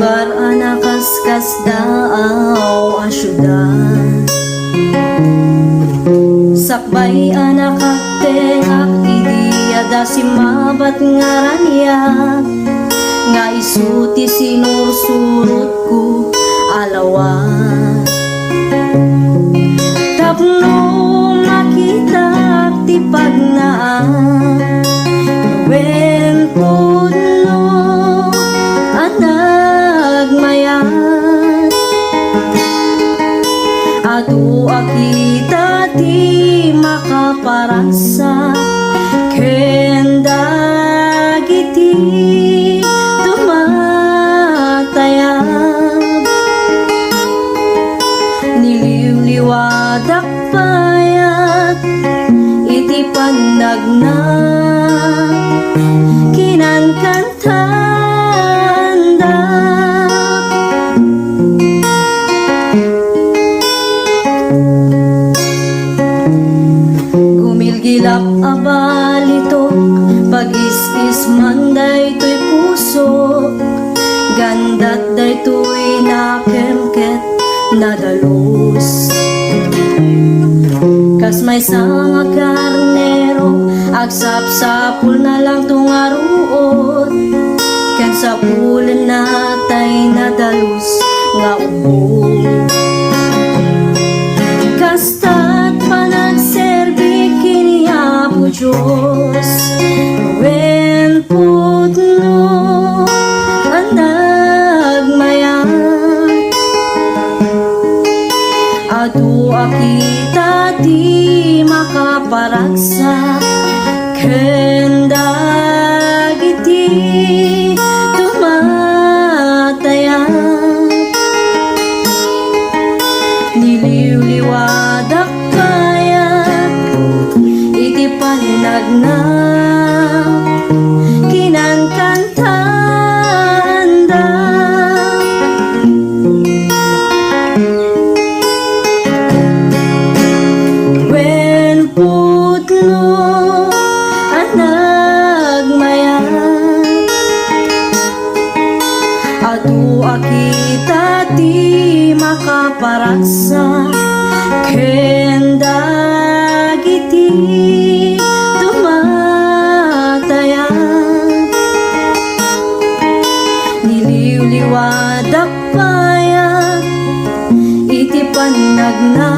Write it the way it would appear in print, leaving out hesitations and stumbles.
lugar anakaskas daaw asyudad. Sakbay anakatengak idiya da simabat ngaranya, nga isuti sinursurot ko alawan. Tapno makita ti pagnaan, wen puno anagmayat. Adu akita ti makaparasa, kenda giti tumatayag. Niliwliwadak payat iti panagna, kinankantanda. Gumilgilap abalito, pag-is-is manday to'y puso, gandat day to'y nakemket nadalus. Kas may sanga karnero, agsap-sapul na lang tungaruot, kan sapulan natay nadalus nga ubo. Kasta't panagserbi kini Apo Diyos, wen putno anagmayat. Adu akita ti makaparagsa, kenda giti tumatayag. Niliwliwadak payat iti panagna, kinankantanda. Wen putno anagmayat. Adu akita ti makaparagsa, kenda giti tumatayag. Niliwliwadak payat iti panagna,